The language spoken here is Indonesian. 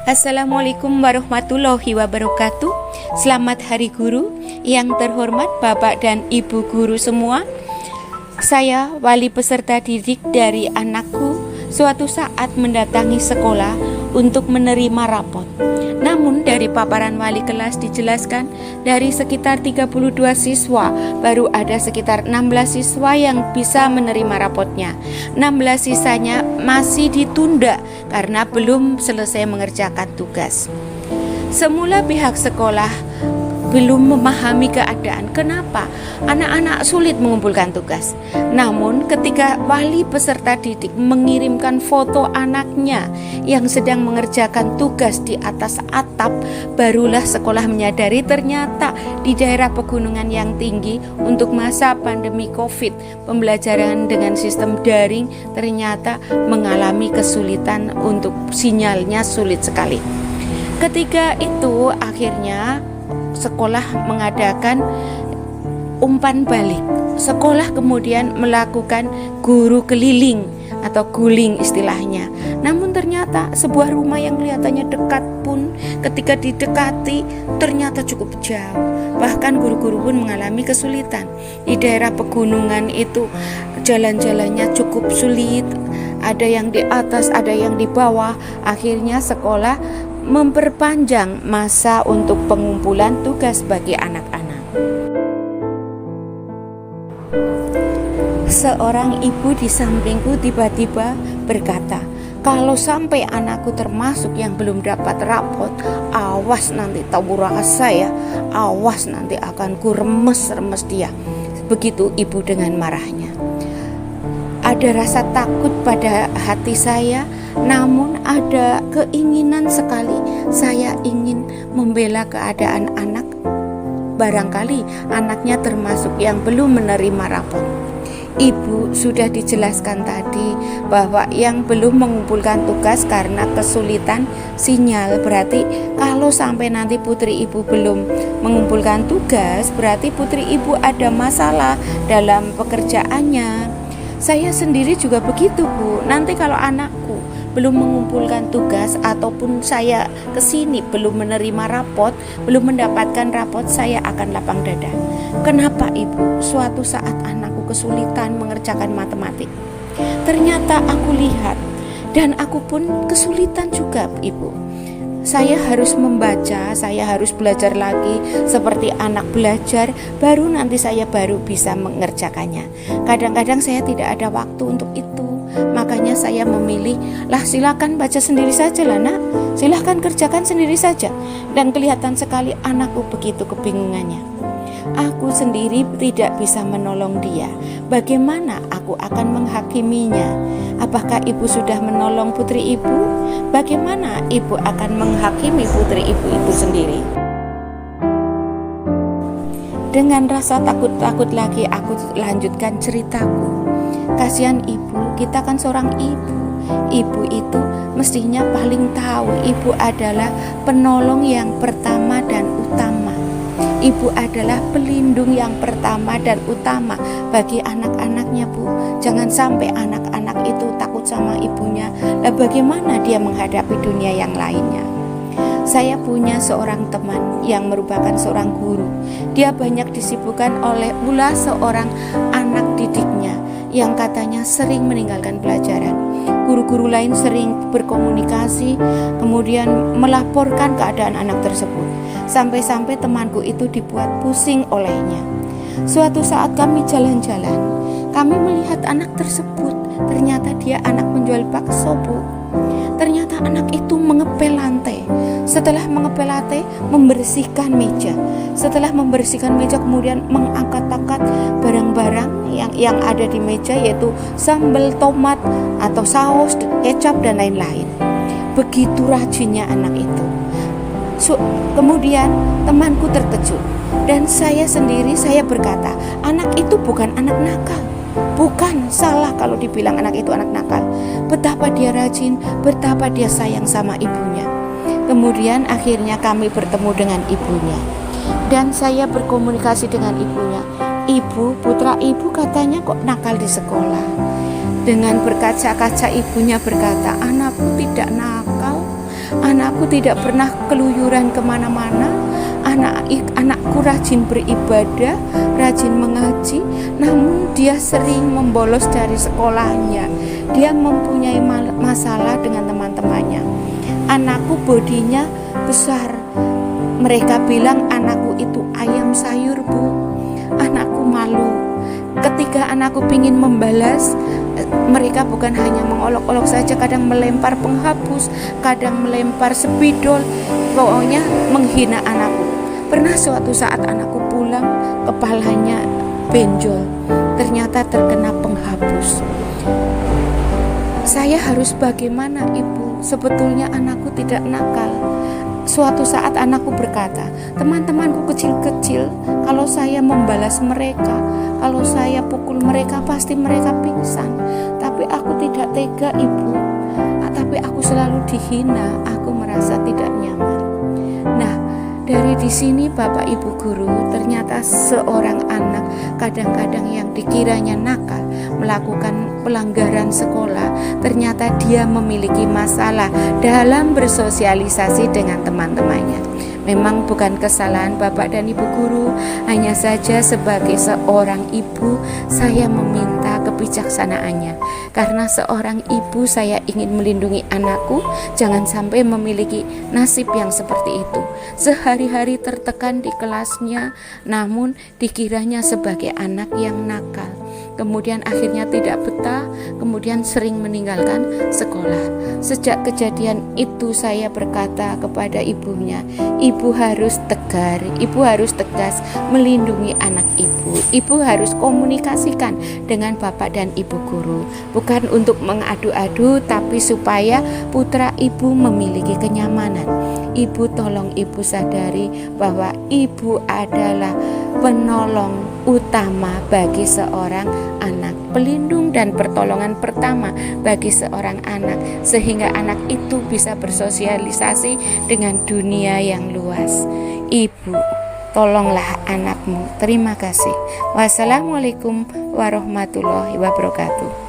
Assalamualaikum warahmatullahi wabarakatuh. Selamat Hari Guru. Yang terhormat Bapak dan Ibu guru semua, saya wali peserta didik dari anakku suatu saat mendatangi sekolah untuk menerima rapot. Namun dari paparan wali kelas dijelaskan dari sekitar 32 siswa baru ada sekitar 16 siswa yang bisa menerima rapotnya. 16 sisanya masih ditunda karena belum selesai mengerjakan tugas. Semula pihak sekolah belum memahami keadaan kenapa anak-anak sulit mengumpulkan tugas. Namun ketika wali peserta didik mengirimkan foto anaknya yang sedang mengerjakan tugas di atas atap, barulah sekolah menyadari ternyata di daerah pegunungan yang tinggi untuk masa pandemi COVID, pembelajaran dengan sistem daring ternyata mengalami kesulitan untuk sinyalnya sulit sekali. Ketika itu akhirnya sekolah mengadakan umpan balik. Sekolah kemudian melakukan guru keliling atau guling istilahnya. Namun ternyata sebuah rumah yang kelihatannya dekat pun ketika didekati ternyata cukup jauh. Bahkan guru-guru pun mengalami kesulitan. Di daerah pegunungan itu jalan-jalannya cukup sulit. Ada yang di atas, ada yang di bawah. Akhirnya sekolah memperpanjang masa untuk pengumpulan tugas bagi anak-anak. Seorang ibu di sampingku tiba-tiba berkata, "Kalau sampai anakku termasuk yang belum dapat rapot, awas nanti tahu rasa ya, awas nanti akan ku remes-remes dia." Begitu ibu dengan marahnya. Ada rasa takut pada hati saya, namun ada keinginan sekali. Saya ingin membela keadaan anak. Barangkali anaknya termasuk yang belum menerima rapot. Ibu sudah dijelaskan tadi bahwa yang belum mengumpulkan tugas karena kesulitan sinyal. Berarti kalau sampai nanti putri ibu belum mengumpulkan tugas, berarti putri ibu ada masalah dalam pekerjaannya. Saya sendiri juga begitu, Bu. Nanti kalau anakku belum mengumpulkan tugas ataupun saya kesini belum menerima rapot, belum mendapatkan rapot, saya akan lapang dada. Kenapa, Ibu? Suatu saat anakku kesulitan mengerjakan matematik. Ternyata aku lihat dan aku pun kesulitan juga, Ibu. Saya harus membaca, saya harus belajar lagi seperti anak belajar, baru nanti saya baru bisa mengerjakannya. Kadang-kadang saya tidak ada waktu untuk itu. Makanya saya memilih, silakan baca sendiri saja lah nak, silakan kerjakan sendiri saja. Dan kelihatan sekali anakku begitu kebingungannya. Aku sendiri tidak bisa menolong dia. Bagaimana aku akan menghakiminya? Apakah ibu sudah menolong putri ibu? Bagaimana ibu akan menghakimi putri ibu itu sendiri? Dengan rasa takut-takut lagi aku lanjutkan ceritaku. Kasihan ibu, kita kan seorang ibu. Ibu itu mestinya paling tahu. Ibu adalah penolong yang pertama dan utama. Ibu adalah pelindung yang pertama dan utama bagi anak-anaknya, Bu. Jangan sampai anak-anak itu takut sama ibunya. Lah bagaimana dia menghadapi dunia yang lainnya? Saya punya seorang teman yang merupakan seorang guru. Dia banyak disibukkan oleh ulah seorang anak didiknya yang katanya sering meninggalkan pelajaran. Guru-guru lain sering berkomunikasi, kemudian melaporkan keadaan anak tersebut. Sampai-sampai temanku itu dibuat pusing olehnya. Suatu saat kami jalan-jalan, kami melihat anak tersebut. Ternyata dia anak penjual bakso, Bu. Ternyata anak itu mengepel lantai. Setelah mengepel lantai, membersihkan meja. Setelah membersihkan meja, kemudian mengangkat-angkat barang-barang yang ada di meja, yaitu sambal tomat atau saus, kecap dan lain-lain. Begitu rajinnya anak itu. Kemudian temanku terkejut dan saya sendiri berkata, anak itu bukan anak nakal. Bukan, salah kalau dibilang anak itu anak nakal. Betapa dia rajin, betapa dia sayang sama ibunya. Kemudian akhirnya kami bertemu dengan ibunya dan saya berkomunikasi dengan ibunya. Ibu, putra ibu katanya kok nakal di sekolah. Dengan berkaca-kaca ibunya berkata, anakku tidak nakal, Anakku tidak pernah keluyuran kemana-mana. Anakku rajin beribadah, rajin mengaji, namun dia sering membolos dari sekolahnya. Dia mempunyai masalah dengan teman-temannya. Anakku bodinya besar. Mereka bilang anakku itu ayam sayur, Bu. Anakku malu. Ketika anakku ingin membalas, mereka bukan hanya mengolok-olok saja, kadang melempar penghapus, kadang melempar spidol, pokoknya menghina anakku. Pernah suatu saat anakku pulang, kepalanya benjol, ternyata terkena penghapus. Saya harus bagaimana, Ibu? Sebetulnya anakku tidak nakal. Suatu saat anakku berkata, teman-temanku kecil-kecil, kalau saya membalas mereka, kalau saya pukul mereka, pasti mereka pingsan. Tapi aku tidak tega, Ibu. Tapi aku selalu dihina, aku merasa tidak nyaman. Nah, dari di sini Bapak Ibu guru, ternyata seorang anak kadang-kadang yang dikiranya nakal, melakukan pelanggaran sekolah, ternyata dia memiliki masalah dalam bersosialisasi dengan teman-temannya. Memang bukan kesalahan Bapak dan Ibu guru, hanya saja sebagai seorang ibu saya meminta kebijaksanaannya. Karena seorang ibu saya ingin melindungi anakku jangan sampai memiliki nasib yang seperti itu. Sehari-hari tertekan di kelasnya, namun dikiranya sebagai anak yang nakal. Kemudian akhirnya tidak betah, kemudian sering meninggalkan sekolah. Sejak kejadian itu saya berkata kepada ibunya, ibu harus tegar, ibu harus tegas melindungi anak ibu. Ibu harus komunikasikan dengan bapak dan ibu guru, bukan untuk mengadu-adu, tapi supaya putra ibu memiliki kenyamanan. Ibu tolong ibu sadari bahwa ibu adalah penolong utama bagi seorang anak, pelindung dan pertolongan pertama bagi seorang anak, sehingga anak itu bisa bersosialisasi dengan dunia yang luas. Ibu, tolonglah anakmu. Terima kasih. Wassalamualaikum warahmatullahi wabarakatuh.